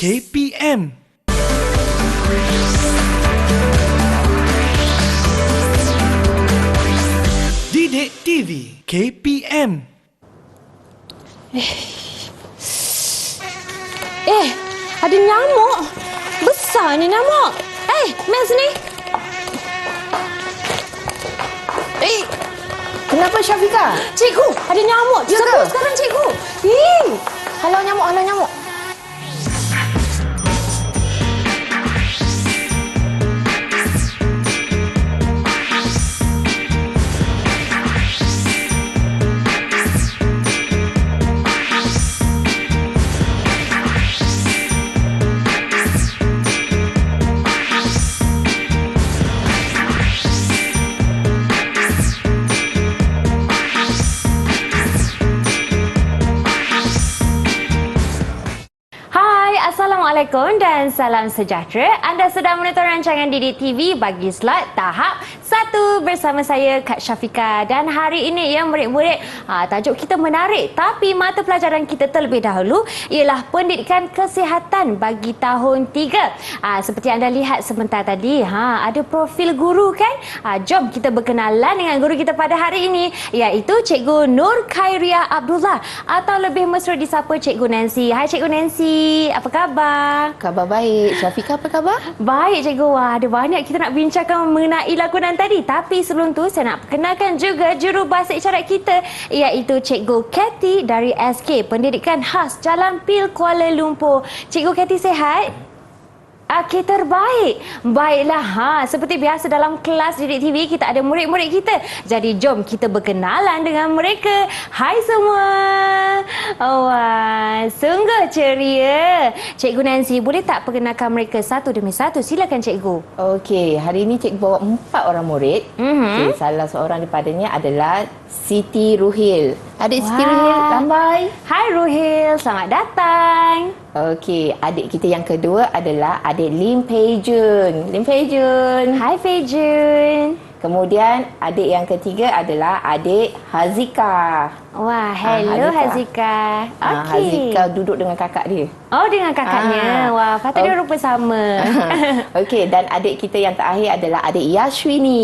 KPM. Didik TV KPM. Ada nyamuk. Besar ni nyamuk. Mel sini. Kenapa Syafika? Cikgu, ada nyamuk. Ya Sebut ke? sekarang cikgu. Halau nyamuk, halau nyamuk. Assalamualaikum dan salam sejahtera. Anda sedang menonton rancangan Didik TV bagi slot tahap 1 bersama saya Kak Syafika. Dan hari ini ya murid-murid, tajuk kita menarik tapi mata pelajaran kita terlebih dahulu ialah pendidikan kesihatan bagi tahun 3. Seperti anda lihat sebentar tadi, ada profil guru kan? Jom kita berkenalan dengan guru kita pada hari ini, iaitu Cikgu Nur Khairia Abdullah atau lebih mesra disapa Cikgu Nancy. Hai Cikgu Nancy, apa khabar? Khabar baik. Syafika apa khabar? Baik cikgu. Ada banyak kita nak bincangkan mengenai lakonan tadi. Tapi sebelum tu saya nak perkenalkan juga jurubahasa isyarat kita, iaitu Cikgu Kathy dari SK Pendidikan Khas Jalan Pil Kuala Lumpur. Cikgu Kathy sihat? Okey, terbaik. Baiklah, seperti biasa dalam kelas Didik TV kita ada murid-murid kita. Jadi jom kita berkenalan dengan mereka. Hai semua. Sungguh ceria. Cikgu Nancy, boleh tak perkenalkan mereka satu demi satu? Silakan cikgu. Okey, hari ini cikgu bawa 4 orang murid. Okey, salah seorang daripadanya adalah Siti Ruhil. Adik Siti Ruhil, lambai. Hai Ruhil, selamat datang. Okey, adik kita yang kedua adalah adik Lim Pei Jun. Lim Pei Jun. Hai Fejun. Kemudian adik yang ketiga adalah adik Hazika. Wah, hello Hazika. Okey. Hazika duduk dengan kakak dia. Oh, dengan kakaknya. Wah, patutnya rupa sama. Okey, dan adik kita yang terakhir adalah adik Yashwini.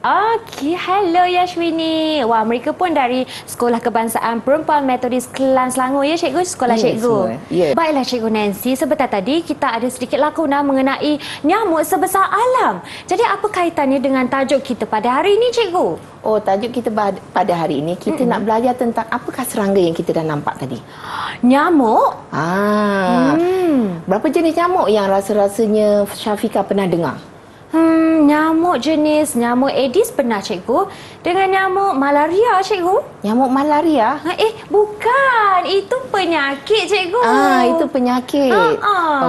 Okey, hello Yashwini. Wah, mereka pun dari Sekolah Kebangsaan Perempuan Metodis Kelang Selangor ya cikgu, sekolah cikgu. Baiklah cikgu Nancy, sebentar tadi kita ada sedikit lakonan mengenai nyamuk sebesar alam. Jadi apa kaitannya dengan tajuk kita pada hari ini cikgu? Oh, tajuk kita pada hari ini kita nak belajar tentang apakah serangga yang kita dah nampak tadi. Nyamuk? Berapa jenis nyamuk yang rasa-rasanya Syafika pernah dengar? Nyamuk jenis nyamuk Aedes pernah cikgu. Dengan nyamuk malaria cikgu. Nyamuk malaria? Bukan. Itu penyakit cikgu. Itu penyakit.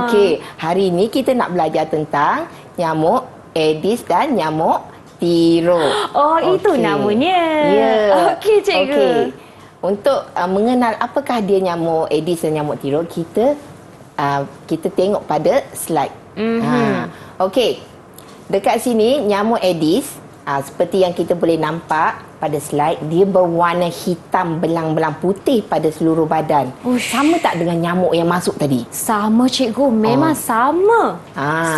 Okey, hari ini kita nak belajar tentang nyamuk Aedes dan nyamuk tiro. Itu namanya. Ya. Okey cikgu. Okey. Untuk mengenal apakah dia nyamuk Aedes dan nyamuk tiro, kita tengok pada slide. Okey. Dekat sini nyamuk Aedes, seperti yang kita boleh nampak pada slide, dia berwarna hitam belang-belang putih pada seluruh badan. Sama tak dengan nyamuk yang masuk tadi? Sama cikgu, memang sama.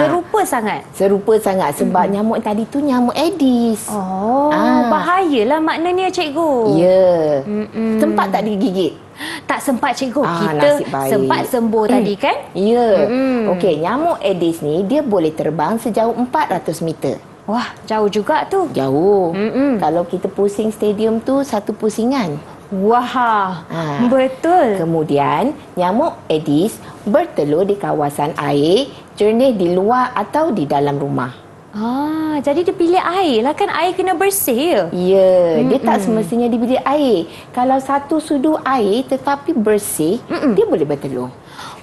Serupa sangat. Serupa sangat sebab nyamuk tadi tu nyamuk Aedes. Bahayalah maknanya cikgu. Ya. Sempat tak digigit? Tak sempat cikgu. Kita sempat sembuh tadi kan? Ya. Okey, nyamuk Aedes ni dia boleh terbang sejauh 400 meter. Wah, jauh juga tu. Jauh. Kalau kita pusing stadium tu satu pusingan. Wah, betul. Kemudian, nyamuk Aedes bertelur di kawasan air, jernih di luar atau di dalam rumah. Jadi dia pilih air lah kan, air kena bersih ya? Ya, dia tak semestinya di bilik air. Kalau satu sudu air tetapi bersih, dia boleh bertelur.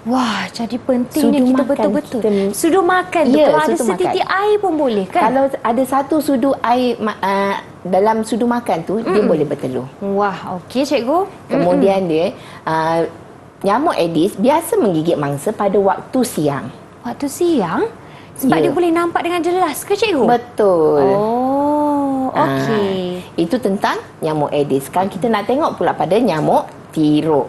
Wah, jadi pentingnya kita betul-betul sudu makan tu. Ya, kalau ada setitik air pun boleh kan? Kalau ada satu sudu air dalam sudu makan tu, dia boleh bertelur. Wah, okey cikgu. Kemudian dia nyamuk Aedes biasa menggigit mangsa pada waktu siang. Waktu siang? Sebab dia boleh nampak dengan jelas ke cikgu? Betul. Okey. Itu tentang nyamuk Aedes. Sekarang kita nak tengok pula pada nyamuk tiruk.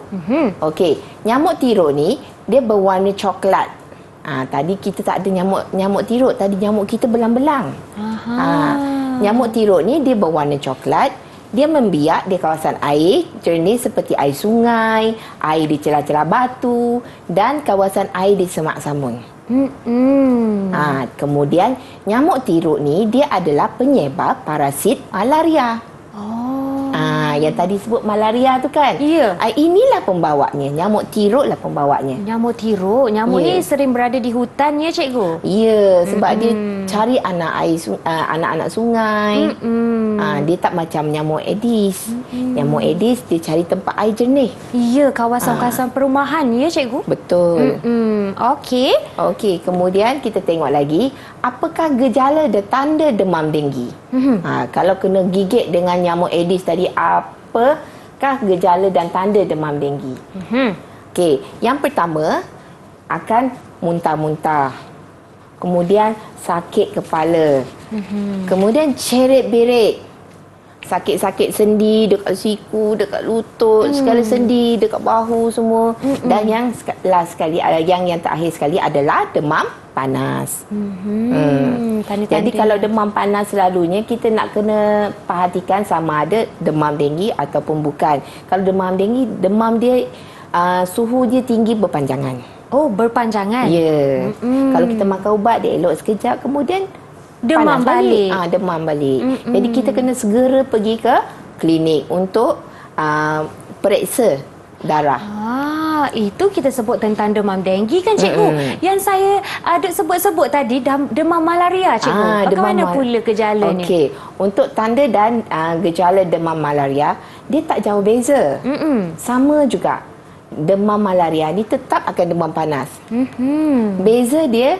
Okey, nyamuk tiruk ni dia berwarna coklat. Tadi kita tak ada nyamuk tiruk, tadi nyamuk kita belang-belang. Nyamuk tiruk ni dia berwarna coklat. Dia membiak di kawasan air jernih seperti air sungai, air di celah-celah batu dan kawasan air di semak samun. Kemudian nyamuk tiruk ni dia adalah penyebar parasit malaria. Yang tadi sebut malaria tu kan? Ya. Inilah pembawanya. Nyamuk tiruk lah pembawanya. Nyamuk tiruk. Nyamuk ni sering berada di hutan ya cikgu? Ya, sebab dia cari anak-anak sungai. Dia tak macam nyamuk Aedes. Nyamuk Aedes dia cari tempat air jernih. Ya, kawasan-kawasan perumahan ya cikgu? Betul. Okey. Okey, kemudian kita tengok lagi apakah gejala dan tanda demam denggi. Kalau kena gigit dengan nyamuk Aedes tadi, apakah gejala dan tanda demam denggi? Okey, yang pertama akan muntah-muntah. Kemudian sakit kepala. Kemudian ceret-beret. Sakit-sakit sendi dekat siku, dekat lutut, segala sendi, dekat bahu semua. Dan yang last sekali, yang terakhir sekali adalah demam panas. Jadi kalau demam panas selalunya kita nak kena perhatikan sama ada demam denggi ataupun bukan. Kalau demam denggi, demam dia suhu dia tinggi berpanjangan. Oh, berpanjangan? Ya. Kalau kita makan ubat, dia elok sekejap, kemudian demam balik. Demam balik. Jadi kita kena segera pergi ke klinik untuk periksa darah. Itu kita sebut tentang demam denggi kan cikgu? Yang saya ada sebut-sebut tadi demam malaria cikgu. Bagaimana pula gejalanya? Okey, untuk tanda dan gejala demam malaria dia tak jauh beza. Sama juga. Demam malaria ni tetap akan demam panas. Beza dia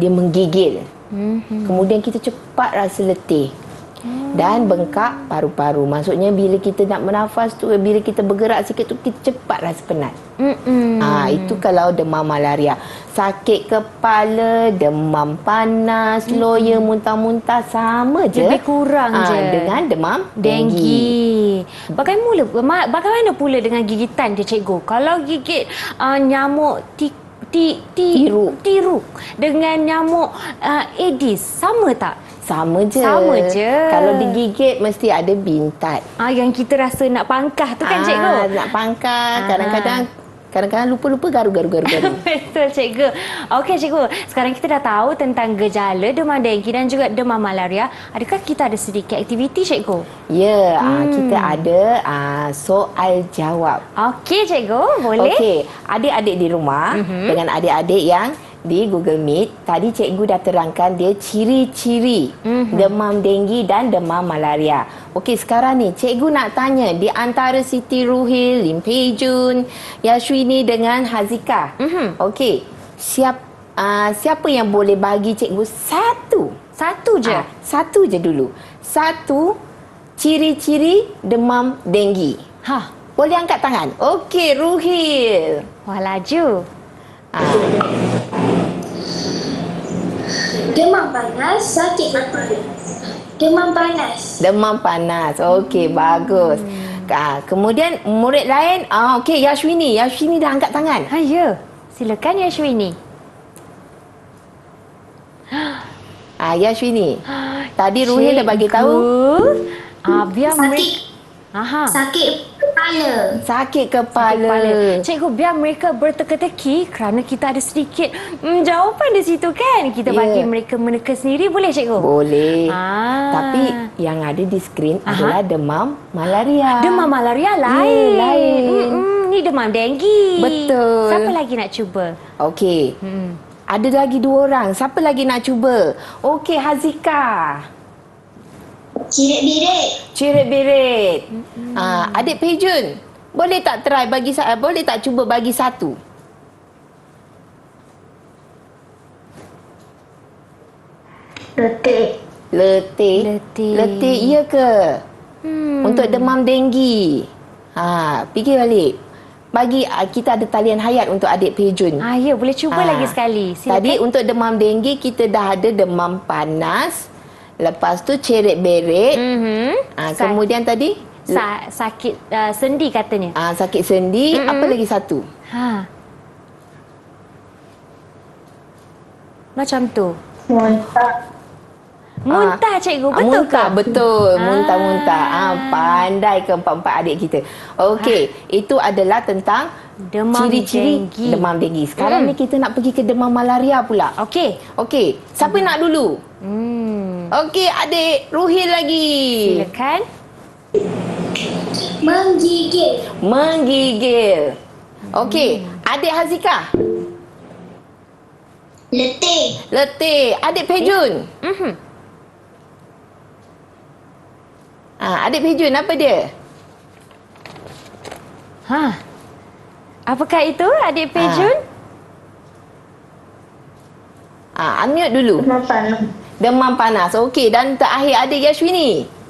menggigil. Kemudian kita cepat rasa letih. Dan bengkak paru-paru. Maksudnya bila kita nak bernafas tu, bila kita bergerak sikit tu, kita cepat rasa penat. Itu kalau demam malaria. Sakit kepala, demam panas, loya, muntah-muntah, sama je. Lebih kurang je dengan demam denggi. Bagaimana pula dengan gigitan dia cikgu? Kalau gigit nyamuk tiruk dengan nyamuk Aedes, sama tak? Sama je. Sama je. Kalau digigit mesti ada bintat. Yang kita rasa nak pangkah tu kan cikgu? Nak pangkah. Kadang-kadang lupa-lupa garu. Betul cikgu. Okey cikgu, sekarang kita dah tahu tentang gejala demam denggi dan juga demam malaria. Adakah kita ada sedikit aktiviti cikgu? Ya, kita ada soal jawab. Okey cikgu, boleh? Okey, adik-adik di rumah dengan adik-adik yang di Google Meet, tadi cikgu dah terangkan dia ciri-ciri demam denggi dan demam malaria. Okey, sekarang ni cikgu nak tanya di antara Siti Ruhil, Lim Pei Jun, Yashwini dengan Hazika. Okey, siapa yang boleh bagi cikgu satu? Satu je? Satu je dulu. Satu ciri-ciri demam denggi. Boleh angkat tangan. Okey, Ruhil. Wah, laju. Demam panas, sakit kepala. Demam panas. Demam panas. Okey, bagus. Kemudian murid lain, okey, Yashwini. Yashwini dah angkat tangan. Ya. Silakan Yashwini. Yashwini. Tadi Ruhil dah bagi tahu. Biar Sakit. Sakit kepala. Sakit kepala. Cikgu, biar mereka berteka-teki kerana kita ada sedikit jawapan di situ kan. Kita bagi mereka meneka sendiri, boleh cikgu? Boleh. Tapi yang ada di skrin adalah demam malaria. Demam malaria lain. Lain. Ni demam denggi. Betul. Siapa lagi nak cuba? Okey. Ada lagi 2 orang. Siapa lagi nak cuba? Okey, Hazika. Cirit-birit. Adik Pejun, boleh tak try boleh tak cuba bagi satu? Letih, iya ke? Untuk demam denggi. Fikir balik. Bagi kita ada talian hayat untuk adik Pejun. Ya, boleh cuba lagi sekali. Silakan. Tadi untuk demam denggi kita dah ada demam panas. Lepas tu ceret beret. Kemudian tadi sakit sendi katanya. Sakit sendi. Apa lagi satu? Macam tu. Muntah. Muntah cikgu, betul Muntah, ke? betul. Muntah-muntah. Pandai ke empat-empat adik kita. Okey, itu adalah tentang Demam ciri-ciri denggi. demam denggi. Sekarang ni kita nak pergi ke demam malaria pula. Okey. Okey, siapa nak dulu? Okey, adik Ruhil lagi. Silakan. Menggigil. Menggigil. Okey, adik Hazika. Letih. Letih. Adik Pejun. Adik Pejun apa dia? Apakah itu adik Pejun? Unmute dulu. Demam panas. Demam panas. Okey, dan terakhir adik Yashwini.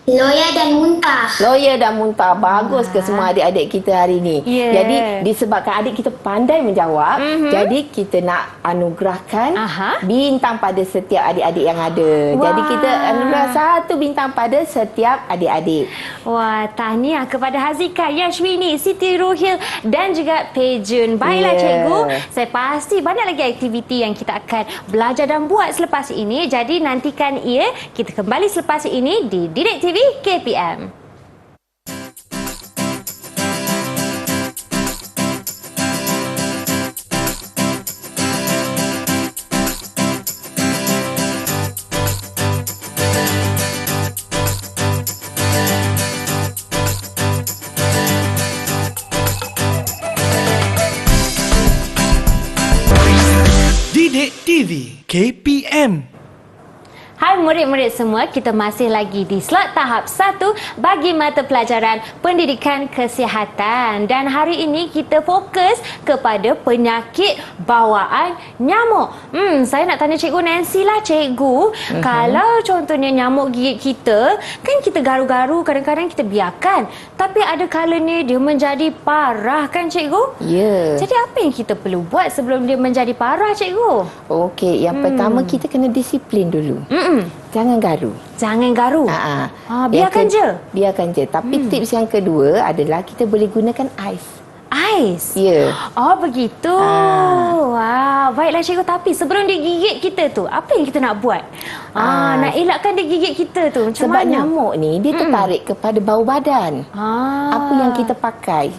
Loya dan muntah. Loya dan muntah. Bagus ke semua adik-adik kita hari ni? Yeah. Jadi disebabkan adik kita pandai menjawab, jadi kita nak anugerahkan bintang pada setiap adik-adik yang ada. Wah. Jadi kita anugerah 1 bintang pada setiap adik-adik. Wah, tahniah kepada Hazika, Yashwini, Siti Ruhil dan juga Pejun. Baiklah cikgu, saya pasti banyak lagi aktiviti yang kita akan belajar dan buat selepas ini. Jadi nantikan ia, kita kembali selepas ini di Didik TV KPM. Didik TV KPM. Hai murid-murid semua, kita masih lagi di slot tahap 1 bagi mata pelajaran pendidikan kesihatan. Dan hari ini kita fokus kepada penyakit bawaan nyamuk. Saya nak tanya Cikgu Nancy lah cikgu. Kalau contohnya nyamuk gigit kita, kan kita garu-garu, kadang-kadang kita biarkan. Tapi ada kalanya dia menjadi parah kan cikgu? Ya. Jadi apa yang kita perlu buat sebelum dia menjadi parah cikgu? Okey, yang pertama kita kena disiplin dulu. Jangan garu. Jangan garu. Biarkan je. Biarkan je. Tapi tips yang kedua adalah kita boleh gunakan ais. Ais? Ya. Oh, begitu. Wah, baiklah cikgu. Tapi sebelum dia gigit kita tu, apa yang kita nak buat? Nak elakkan dia gigit kita tu. Macam Sebab mana? nyamuk ni, dia tertarik kepada bau badan. Apa yang kita pakai.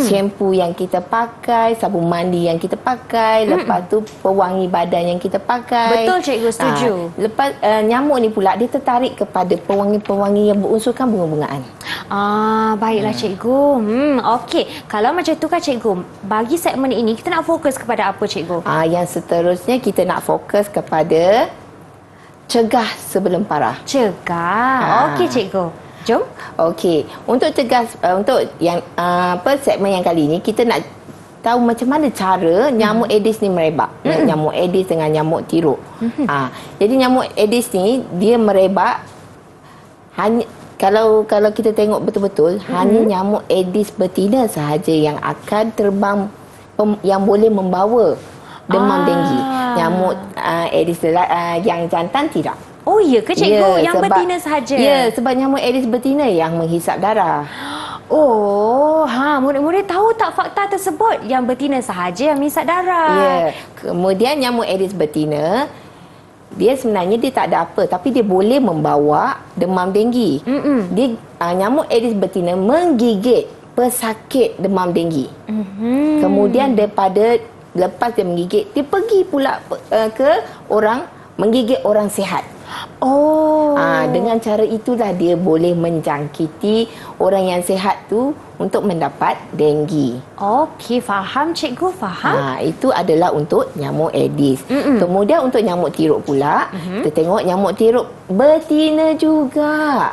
Shampoo yang kita pakai, sabun mandi yang kita pakai, lepas tu pewangi badan yang kita pakai. Betul cikgu, setuju. Lepas nyamuk ni pula, dia tertarik kepada pewangi-pewangi yang berunsurkan bunga-bungaan. Baiklah cikgu. Okey. Kalau macam tu kan cikgu, bagi segmen ini kita nak fokus kepada apa cikgu? Yang seterusnya kita nak fokus kepada cegah sebelum parah. Cegah. Okey cikgu. Jom. Okey, untuk cegah untuk yang segmen yang kali ini kita nak tahu macam mana cara nyamuk Aedes ni merebak. Nyamuk Aedes dengan nyamuk tiruk. Jadi nyamuk Aedes ni dia merebak hanya kalau kita tengok betul-betul hanya nyamuk Aedes betina sahaja yang akan terbang yang boleh membawa demam denggi. Nyamuk Aedes yang jantan tidak. Oh ya ke cikgu? Yang betina sahaja? Ya, sebab nyamuk Aedes betina yang menghisap darah. Murid-murid tahu tak fakta tersebut? Yang betina sahaja yang menghisap darah. Ya. Kemudian nyamuk Aedes betina, dia sebenarnya dia tak ada apa, tapi dia boleh membawa demam denggi. Dia nyamuk Aedes betina menggigit pesakit demam denggi. Kemudian lepas dia menggigit, dia pergi pula ke orang menggigit orang sihat. Dengan cara itulah dia boleh menjangkiti orang yang sihat tu untuk mendapat denggi. Okey, faham cikgu, faham. Itu adalah untuk nyamuk Aedes. Kemudian untuk nyamuk tiruk pula, kita tengok nyamuk tiruk betina juga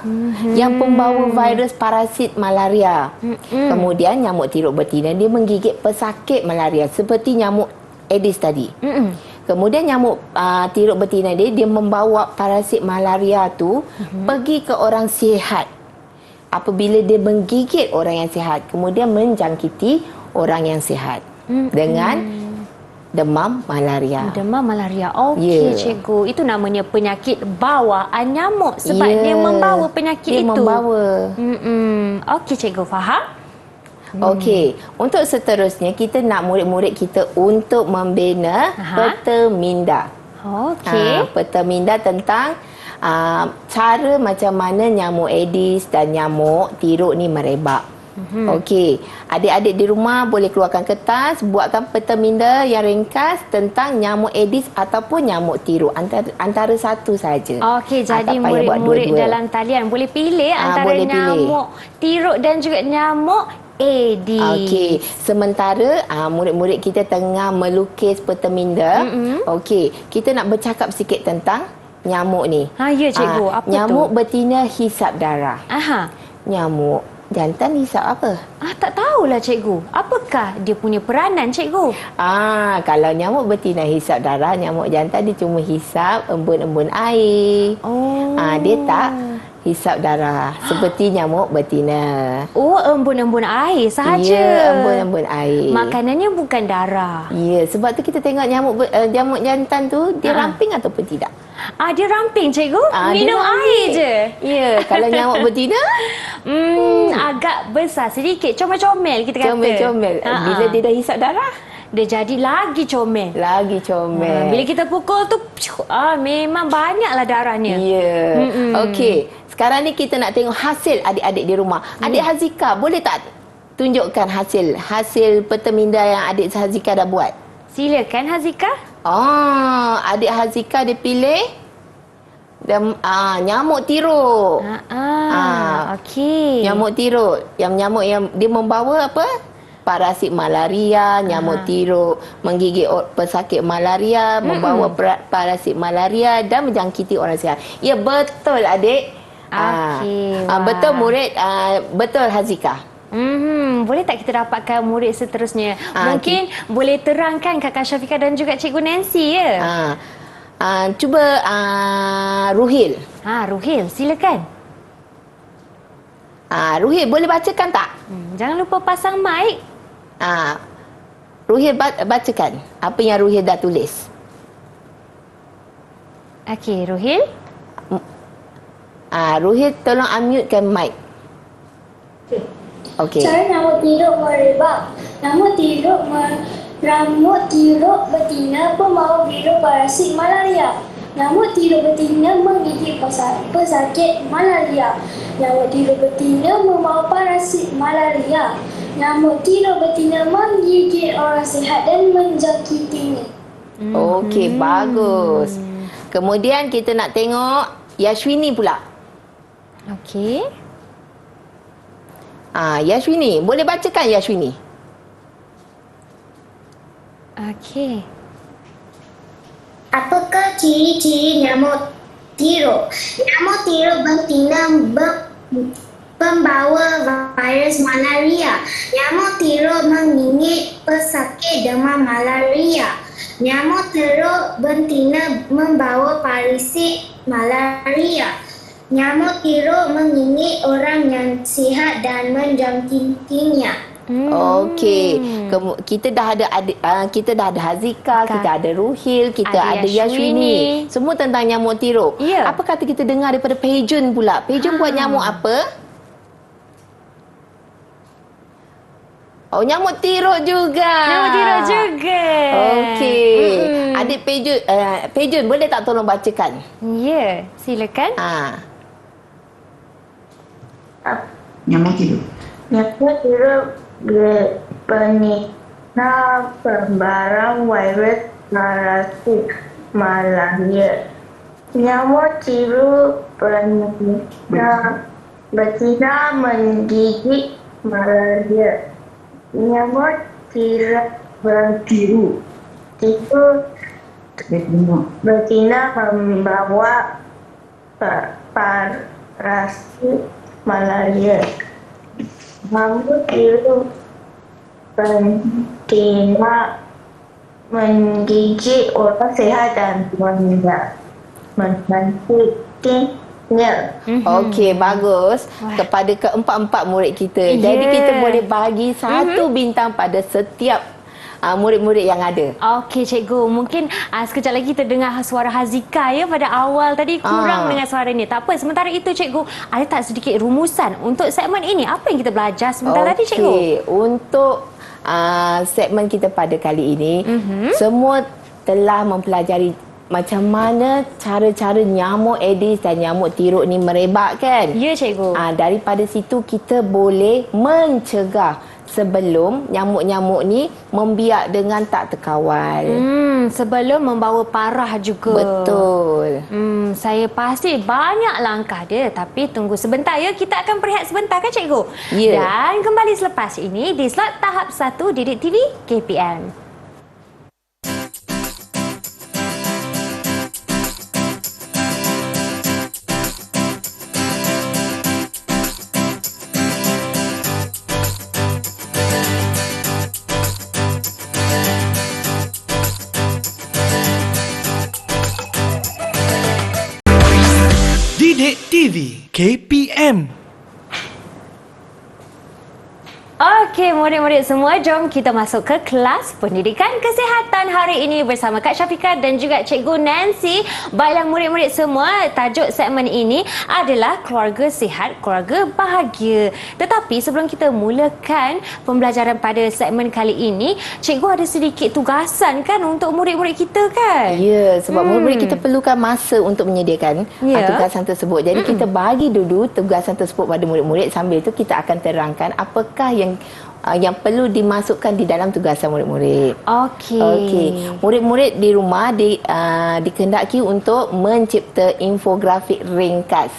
yang pembawa virus parasit malaria. Kemudian nyamuk tiruk betina dia menggigit pesakit malaria seperti nyamuk Aedes tadi. Kemudian nyamuk tiruk betina dia membawa parasit malaria tu pergi ke orang sihat. Apabila dia menggigit orang yang sihat, kemudian menjangkiti orang yang sihat dengan demam malaria. Demam malaria. Okey, Ya. cikgu. Itu namanya penyakit bawaan nyamuk sebab Ya. dia membawa penyakit Dia itu. membawa. Okey, cikgu faham. Okey, untuk seterusnya kita nak murid-murid kita untuk membina peta minda. Okey. Peta minda tentang cara macam mana nyamuk Aedes dan nyamuk tiruk ni merebak. Okey, adik-adik di rumah boleh keluarkan kertas, buatkan peta minda yang ringkas tentang nyamuk Aedes ataupun nyamuk tiruk, antara satu saja. Okey, jadi Tak payah buat murid-murid dua-dua. dalam talian boleh pilih antara boleh pilih. nyamuk tiruk dan juga nyamuk Aedes. Okey, sementara murid-murid kita tengah melukis peta minda. Okey, kita nak bercakap sikit tentang nyamuk ni. Ya cikgu, apa nyamuk tu? betina hisap darah. Aha. Nyamuk jantan hisap apa? Tak tahulah cikgu. Apakah dia punya peranan cikgu? Kalau nyamuk betina hisap darah, nyamuk jantan dia cuma hisap embun-embun air. Oh. Dia tak hisap darah seperti nyamuk betina. Embun-embun air sahaja. Ya, embun-embun air. Makanannya bukan darah. Ya, sebab tu kita tengok nyamuk jantan tu dia ramping ataupun tidak. Dia ramping cikgu. dia Minum ramping. air je. Ya, kalau nyamuk betina Agak besar sedikit. Comel-comel kita kata. comel-comel. Bila dia dah hisap darah, dia jadi lagi comel. lagi comel. Bila kita pukul tu memang banyaklah darahnya. Ya. Okey. Sekarang ni kita nak tengok hasil adik-adik di rumah. Adik Hazika, boleh tak tunjukkan hasil peta minda yang adik Hazika dah buat? Silakan Hazika. Adik Hazika dia pilih nyamuk tiruk. Okey. Nyamuk tiruk. Nyamuk yang dia membawa apa? Parasit malaria, nyamuk tiruk menggigit pesakit malaria, membawa parasit malaria dan menjangkiti orang sihat. Ya, betul adik. Okey. Betul murid, betul Hazika. Boleh tak kita dapatkan murid seterusnya? Mungkin boleh terangkan Kakak Syafiqah dan juga Cikgu Nancy ya? Cuba Ruhil. Ruhil, silakan. Ruhil boleh bacakan tak? Jangan lupa pasang mic. Ruhil bacakan apa yang Ruhil dah tulis. Okey, Ruhil. Ruhil tolong unmutekan mic. Okey. Cara nyamuk tiruk merebak. Nyamuk tiruk betina pembawa virus parasit malaria. Nyamuk tiruk betina menggigit pesakit malaria. Nyamuk tiruk betina membawa parasit malaria. Nyamuk tiruk betina menggigit orang sihat dan menjangkitinya. Okey, bagus. Kemudian kita nak tengok Yashwini pula. Okey. Yashwini, boleh bacakan Yashwini? Okey. Apakah ciri-ciri nyamuk tiruk? Nyamuk tiruk betina pembawa virus malaria. Nyamuk tiruk menggigit pesakit demam malaria. Nyamuk tiruk betina membawa parasit malaria. Nyamuk tiruk menggigit orang yang sihat dan menjangkitinya. Okey. Kita dah ada Hazika, kita ada Ruhil, kita ada Yashwini. Semua tentang nyamuk tiruk. Ya. Apa kata kita dengar daripada Pejun pula? Pejun buat nyamuk apa? Nyamuk tiruk juga. Nyamuk tiruk juga. Okey. Adik Pejun boleh tak tolong bacakan? Ya, silakan. Nyamuk tiruk. Nyamuk tiruk betina pembarang virus parasit malaria. Nyamuk tiruk betina menggigit malaria. Nyamuk tiruk betina membawa parasit malaria. Nyamuk tiruk betina menggigit orang sehat dan menjangkitinya. Okey, bagus. Kepada keempat-empat murid kita. Jadi kita boleh bagi satu bintang pada setiap murid-murid yang ada. Okey cikgu, mungkin sekejap lagi kita dengar suara Hazika ya pada awal tadi kurang dengan suara ni. Tak apa, sementara itu cikgu, ada tak sedikit rumusan untuk segmen ini? Apa yang kita belajar sebentar tadi cikgu? Okey, untuk segmen kita pada kali ini, semua telah mempelajari macam mana cara-cara nyamuk Aedes dan nyamuk tiruk ni merebak kan? Ya cikgu. Daripada situ kita boleh mencegah sebelum nyamuk-nyamuk ni membiak dengan tak terkawal. Sebelum membawa parah juga. Betul. Saya pasti banyak langkah dia. Tapi tunggu sebentar ya. Kita akan berehat sebentar kan cikgu? Ya. Dan kembali selepas ini di slot tahap 1 Didik TV KPM. Didik TV KPM. Okey, murid-murid semua, jom kita masuk ke kelas pendidikan kesihatan hari ini bersama Kak Syafika dan juga Cikgu Nancy. Baiklah murid-murid semua, tajuk segmen ini adalah keluarga sihat, keluarga bahagia. Tetapi sebelum kita mulakan pembelajaran pada segmen kali ini, Cikgu ada sedikit tugasan kan untuk murid-murid kita kan? Ya, sebab murid-murid kita perlukan masa untuk menyediakan tugasan tersebut. Jadi kita bagi dulu tugasan tersebut pada murid-murid, sambil itu kita akan terangkan apakah yang perlu dimasukkan di dalam tugasan murid-murid. Okey. Murid-murid di rumah dikehendaki untuk mencipta infografik ringkas.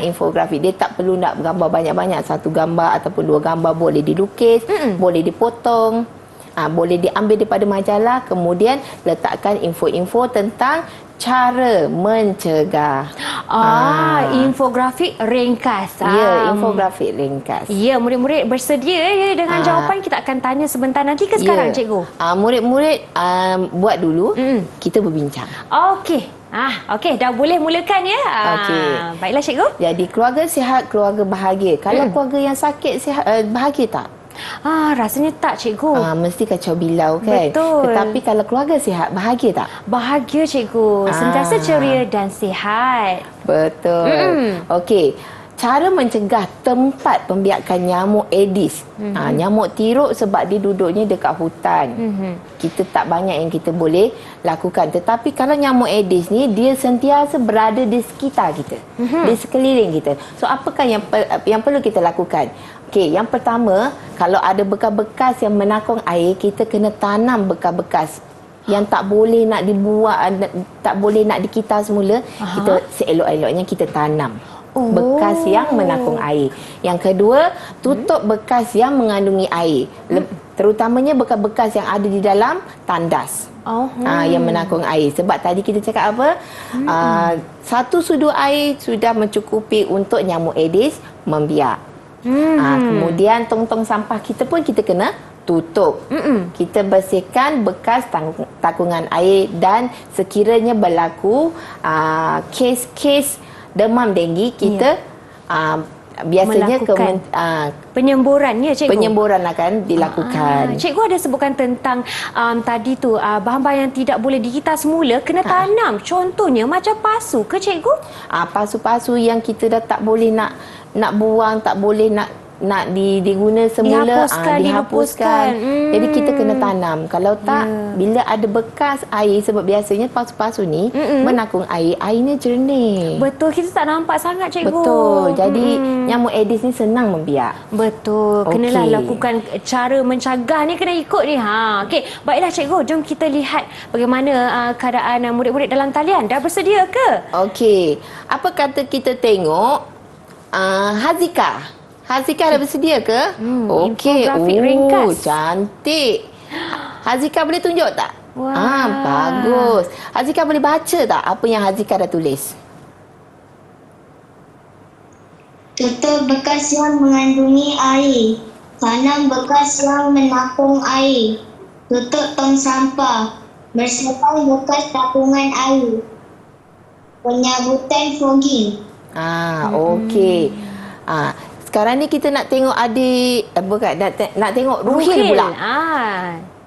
Infografik dia tak perlu nak gambar banyak-banyak, satu gambar ataupun dua gambar, boleh dilukis, boleh dipotong. Boleh diambil daripada majalah, kemudian letakkan info-info tentang cara mencegah. Infografik ringkas. Ya, infografik ringkas. Ya, murid-murid bersedia ya dengan jawapan kita akan tanya sebentar nanti ke sekarang cikgu? Murid-murid buat dulu, kita berbincang. Okey. Okey, dah boleh mulakan ya. Okey. Baiklah cikgu. Jadi keluarga sihat, keluarga bahagia. Kalau keluarga yang sakit sihat, bahagia tak? Rasanya tak cikgu. Mesti kacau bilau kan. Betul. Tetapi kalau keluarga sihat, bahagia tak? Bahagia cikgu. Sentiasa ceria dan sihat. Betul. Okey. Cara mencegah tempat pembiakan nyamuk Aedes. Nyamuk tiruk sebab dia duduknya dekat hutan. Kita tak banyak yang kita boleh lakukan. Tetapi kalau nyamuk Aedes ni, dia sentiasa berada di sekitar kita. Di sekeliling kita. So, apakah yang perlu kita lakukan? Okey, yang pertama, kalau ada bekas-bekas yang menakung air, kita kena tanam bekas-bekas yang tak boleh nak dibuat, tak boleh nak dikita semula. Kita seelok-eloknya kita tanam bekas yang menakung air. Yang kedua, tutup bekas yang mengandungi air. Terutamanya bekas-bekas yang ada di dalam tandas. Yang menakung air. Sebab tadi kita cakap apa? Satu sudu air sudah mencukupi untuk nyamuk Aedes membiak. Kemudian tong-tong sampah kita pun kita kena tutup. Kita bersihkan bekas takungan air, dan sekiranya berlaku kes-kes demam denggi, kita biasanya penyemburan ya cikgu. Penyemburan akan dilakukan. Cikgu ada sebutkan tentang tadi tu bahan-bahan yang tidak boleh dikita semula kena tanam. Contohnya macam pasu ke cikgu? Pasu-pasu yang kita dah tak boleh nak buang, tak boleh nak diguna semula, dihapuskan. Jadi kita kena tanam. Kalau tak, bila ada bekas air, sebab biasanya pasu-pasu ni menakung air, airnya jernih. Betul, kita tak nampak sangat cikgu. Betul. Jadi nyamuk Aedes ni senang membiak. Betul. Kenalah lakukan cara mencegah ni, kena ikut ni. Okey, baiklah cikgu, jom kita lihat bagaimana keadaan murid-murid dalam talian. Dah bersedia ke? Okey. Apa kata kita tengok Hazika dah bersedia ke? Okey. Infografik ringkas. Cantik. Hazika boleh tunjuk tak? Wah. Bagus. Hazika boleh baca tak apa yang Hazika dah tulis? Tutup bekas yang mengandungi air. Tanam bekas yang menakung air. Tutup tong sampah. Bersihkan bekas takungan air. Penyabutan fogging. Okey. Sekarang ni kita nak tengok adik, bukan, nak tengok Ruhil pula.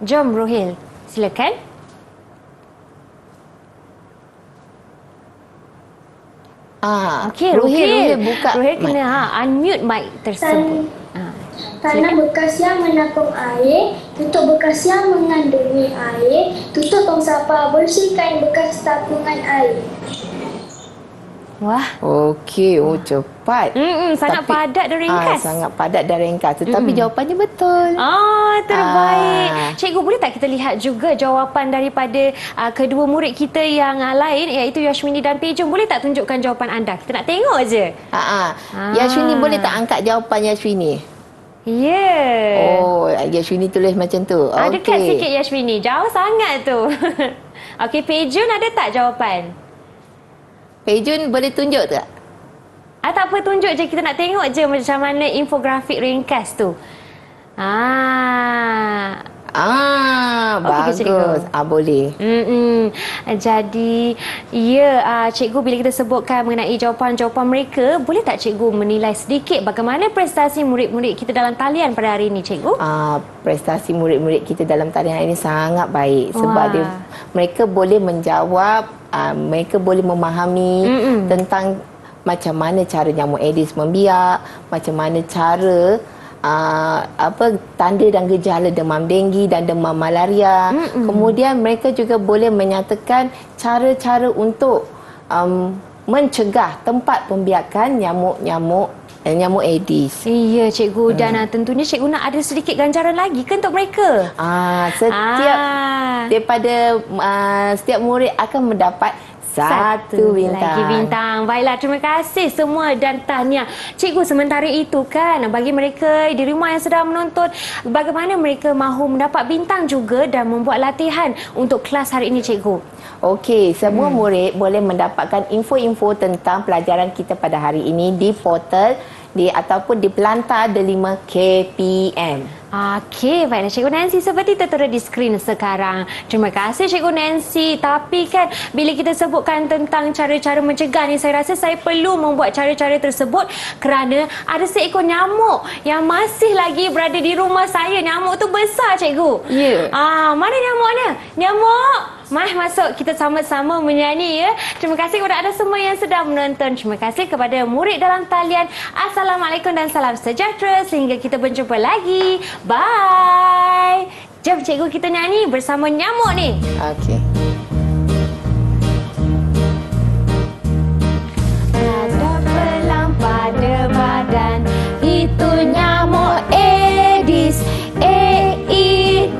Jom Rohil, silakan. Okey, Rohil buka Rohil mic. kena unmute mic tersebut. Tanam bekas yang menapung air, tutup bekas yang mengandungi air, tutup tong sampah, bersihkan bekas tapungan air. Wah. Okey, cepat. Sangat padat dan ringkas. Sangat padat dan ringkas. Tetapi jawapannya betul. Terbaik. Cikgu, boleh tak kita lihat juga jawapan daripada kedua murid kita yang lain, iaitu Yashwini dan Pejun? Boleh tak tunjukkan jawapan anda? Kita nak tengok je. Yashwini, boleh tak angkat jawapan Yashwini? Ya. Oh, Yashwini tulis macam tu. Dekat sikit Yashwini. Jauh sangat tu. Okey, Pejun ada tak jawapan? Pejun boleh tunjuk tak? Tak apa, tunjuk je. Kita nak tengok je macam mana infografik ringkas tu. Bagus. Cikgu. Boleh. Jadi, cikgu, bila kita sebutkan mengenai jawapan-jawapan mereka, boleh tak cikgu menilai sedikit bagaimana prestasi murid-murid kita dalam talian pada hari ini, cikgu? Prestasi murid-murid kita dalam talian hari ini sangat baik. Sebab mereka boleh menjawab, mereka boleh memahami tentang macam mana cara nyamuk Aedes membiak, macam mana cara tanda dan gejala demam denggi dan demam malaria. Kemudian mereka juga boleh menyatakan cara-cara untuk mencegah tempat pembiakan nyamuk Aedes. Ya, cikgu. Dan tentunya cikgu nak ada sedikit ganjaran lagi ke untuk mereka? Setiap murid akan mendapat satu bintang. Lagi bintang. Baiklah, terima kasih semua dan tahniah. Cikgu, sementara itu kan, bagi mereka di rumah yang sedang menonton, bagaimana mereka mahu mendapat bintang juga dan membuat latihan untuk kelas hari ini, cikgu? Okey, semua murid boleh mendapatkan info-info tentang pelajaran kita pada hari ini di portal ataupun di pelantar Delima KPM. Okey, baiklah Cikgu Nancy, seperti tertera di skrin sekarang. Terima kasih Cikgu Nancy. Tapi kan, bila kita sebutkan tentang cara-cara mencegah ni, saya rasa saya perlu membuat cara-cara tersebut kerana ada seekor nyamuk yang masih lagi berada di rumah saya. Nyamuk tu besar, Cikgu. Ya. Mana nyamuknya? Nyamuk! Mari masuk, kita sama-sama menyanyi ya. Terima kasih kepada anda semua yang sedang menonton. Terima kasih kepada murid dalam talian. Assalamualaikum dan salam sejahtera. Sehingga kita berjumpa lagi. Bye. Jom cikgu kita nyanyi bersama nyamuk ni. Okey. Ada belang pada badan, itu nyamuk Aedes. A-E-D-E-S.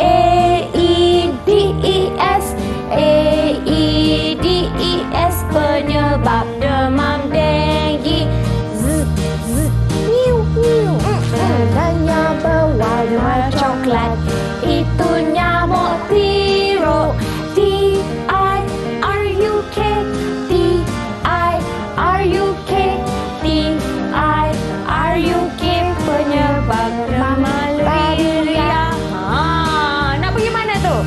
A-E-D-E-S. A-E-D-E-S. Penyebab demam denggi. Tandanya berwarna coklat, itu nyamuk Tiro. T-I-R-U-K. T-I-R-U-K. T-I-R-U-K. Penyebab demam malaria. Nak pergi mana tu?